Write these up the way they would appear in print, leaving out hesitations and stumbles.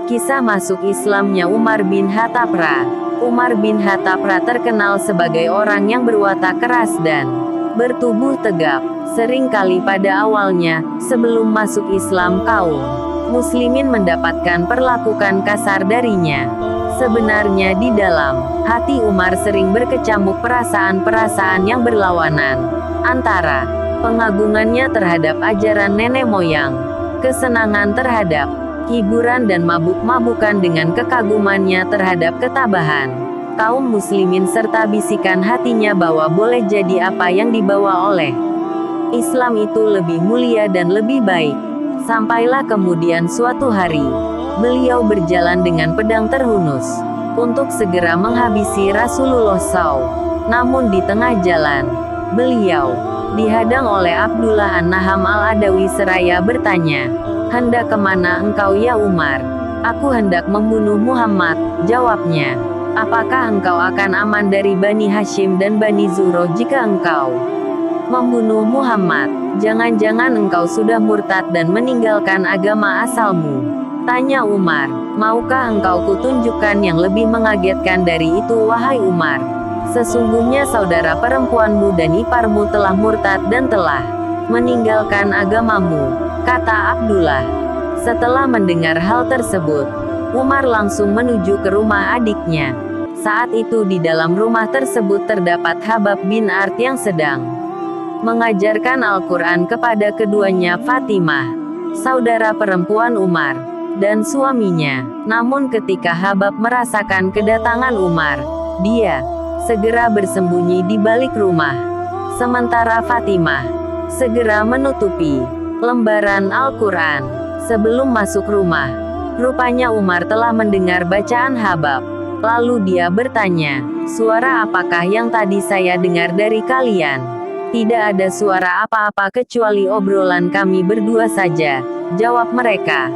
Kisah masuk Islamnya Umar bin Khattab. Umar bin Khattab terkenal sebagai orang yang berwatak keras dan bertubuh tegap. Seringkali pada awalnya, sebelum masuk Islam, kaum muslimin mendapatkan perlakuan kasar darinya. Sebenarnya di dalam hati Umar sering berkecamuk perasaan-perasaan yang berlawanan antara pengagungannya terhadap ajaran nenek moyang, kesenangan terhadap hiburan, dan mabuk-mabukan dengan kekagumannya terhadap ketabahan kaum muslimin serta bisikan hatinya bahwa boleh jadi apa yang dibawa oleh Islam itu lebih mulia dan lebih baik. Sampailah kemudian suatu hari, beliau berjalan dengan pedang terhunus untuk segera menghabisi Rasulullah SAW. Namun di tengah jalan, beliau dihadang oleh Abdullah an-Naham al-Adawi seraya bertanya, "Hendak kemana engkau ya Umar?" "Aku hendak membunuh Muhammad," jawabnya. "Apakah engkau akan aman dari Bani Hashim dan Bani Zuhroh jika engkau membunuh Muhammad? Jangan-jangan engkau sudah murtad dan meninggalkan agama asalmu?" tanya Umar. "Maukah engkau kutunjukkan yang lebih mengagetkan dari itu wahai Umar? Sesungguhnya saudara perempuanmu dan iparmu telah murtad dan telah meninggalkan agamamu," kata Abdullah. Setelah mendengar hal tersebut, Umar langsung menuju ke rumah adiknya. Saat itu di dalam rumah tersebut terdapat Habab bin Art yang sedang mengajarkan Al-Quran kepada keduanya Fatimah, saudara perempuan Umar, dan suaminya. Namun ketika Habab merasakan kedatangan Umar, dia segera bersembunyi di balik rumah. Sementara Fatimah segera menutupi lembaran Al-Quran. Sebelum masuk rumah, rupanya Umar telah mendengar bacaan Habab. Lalu dia bertanya, "Suara apakah yang tadi saya dengar dari kalian?" "Tidak ada suara apa-apa kecuali obrolan kami berdua saja," jawab mereka.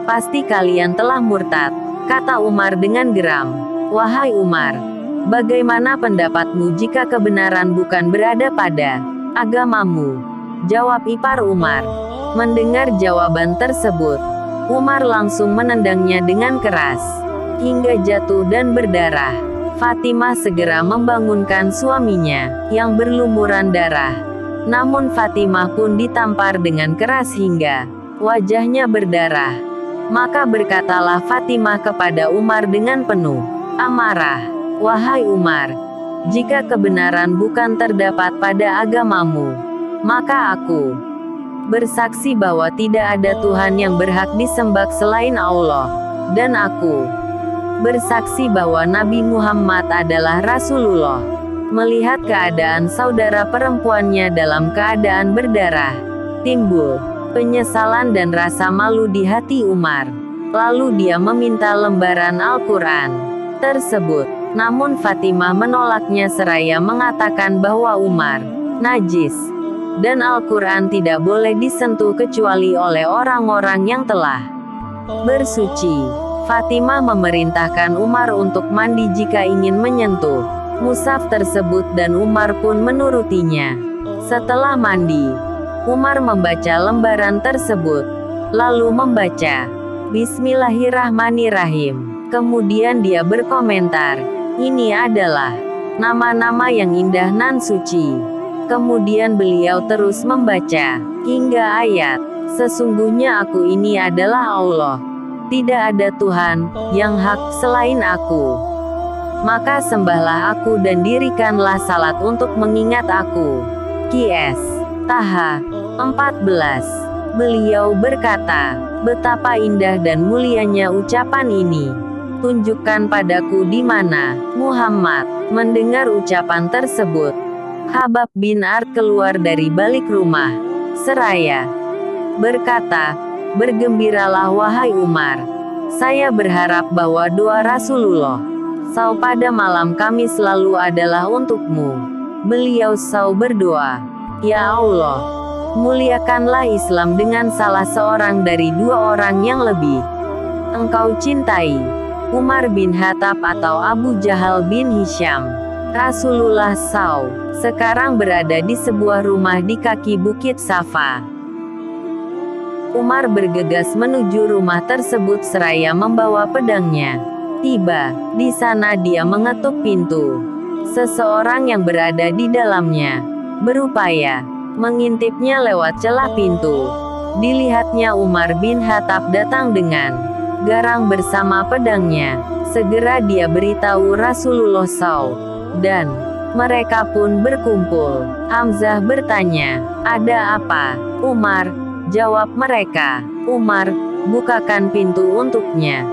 "Pasti kalian telah murtad," kata Umar dengan geram. "Wahai Umar, bagaimana pendapatmu jika kebenaran bukan berada pada agamamu?" jawab ipar Umar. Mendengar jawaban tersebut, Umar langsung menendangnya dengan keras, hingga jatuh dan berdarah. Fatimah segera membangunkan suaminya, yang berlumuran darah. Namun Fatimah pun ditampar dengan keras hingga wajahnya berdarah. Maka berkatalah Fatimah kepada Umar dengan penuh amarah, "Wahai Umar, jika kebenaran bukan terdapat pada agamamu, maka aku bersaksi bahwa tidak ada Tuhan yang berhak disembah selain Allah, dan aku bersaksi bahwa Nabi Muhammad adalah Rasulullah." Melihat keadaan saudara perempuannya dalam keadaan berdarah, timbul penyesalan dan rasa malu di hati Umar. Lalu dia meminta lembaran Al-Quran tersebut. Namun Fatimah menolaknya seraya mengatakan bahwa Umar najis, dan Al-Quran tidak boleh disentuh kecuali oleh orang-orang yang telah bersuci. Fatimah memerintahkan Umar untuk mandi jika ingin menyentuh mushaf tersebut dan Umar pun menurutinya. Setelah mandi, Umar membaca lembaran tersebut, lalu membaca Bismillahirrahmanirrahim. Kemudian dia berkomentar, "Ini adalah nama-nama yang indah nan suci." Kemudian beliau terus membaca hingga ayat, "Sesungguhnya aku ini adalah Allah. Tidak ada Tuhan yang hak selain aku. Maka sembahlah aku dan dirikanlah salat untuk mengingat aku." Qs. Taha 14. Beliau berkata, "Betapa indah dan mulianya ucapan ini. Tunjukkan padaku di mana Muhammad." Mendengar ucapan tersebut, Habab bin Art keluar dari balik rumah, seraya berkata, "Bergembiralah wahai Umar. Saya berharap bahwa doa Rasulullah SAW pada malam Kamis lalu adalah untukmu." Beliau SAW berdoa, "Ya Allah, muliakanlah Islam dengan salah seorang dari dua orang yang lebih Engkau cintai, Umar bin Khattab atau Abu Jahal bin Hisham." Rasulullah SAW sekarang berada di sebuah rumah di kaki Bukit Safa. Umar bergegas menuju rumah tersebut seraya membawa pedangnya. Tiba di sana dia mengetuk pintu. Seseorang yang berada di dalamnya berupaya mengintipnya lewat celah pintu. Dilihatnya Umar bin Khattab datang dengan garang bersama pedangnya. Segera dia beritahu Rasulullah SAW, dan mereka pun berkumpul. Hamzah bertanya, "Ada apa, Umar?" Jawab mereka, "Umar, bukakan pintu untuknya.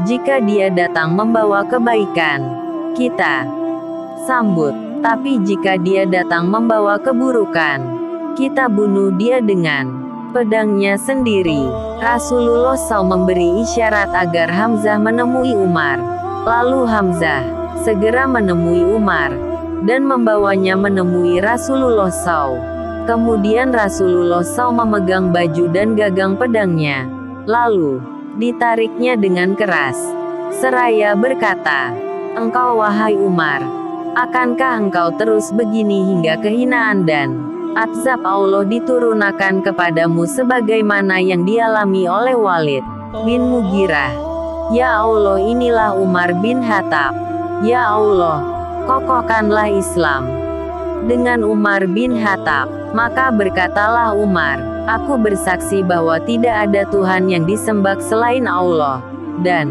Jika dia datang membawa kebaikan, kita sambut. Tapi jika dia datang membawa keburukan, kita bunuh dia dengan pedangnya sendiri." Rasulullah SAW memberi isyarat agar Hamzah menemui Umar. Lalu Hamzah segera menemui Umar dan membawanya menemui Rasulullah SAW. Kemudian Rasulullah SAW memegang baju dan gagang pedangnya, lalu ditariknya dengan keras, seraya berkata, "Engkau wahai Umar, akankah engkau terus begini hingga kehinaan dan azab Allah diturunkan kepadamu sebagaimana yang dialami oleh Walid bin Mughirah? Ya Allah, inilah Umar bin Khattab. Ya Allah, kokohkanlah Islam dengan Umar bin Khattab." Maka berkatalah Umar, "Aku bersaksi bahwa tidak ada Tuhan yang disembah selain Allah, dan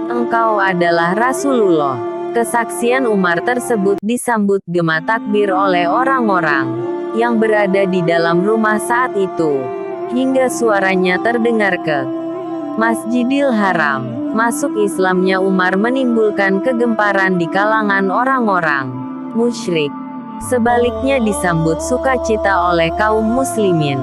engkau adalah Rasulullah." Kesaksian Umar tersebut disambut gema takbir oleh orang-orang yang berada di dalam rumah saat itu, hingga suaranya terdengar ke Masjidil Haram. Masuk Islamnya Umar menimbulkan kegemparan di kalangan orang-orang musyrik. Sebaliknya disambut sukacita oleh kaum muslimin.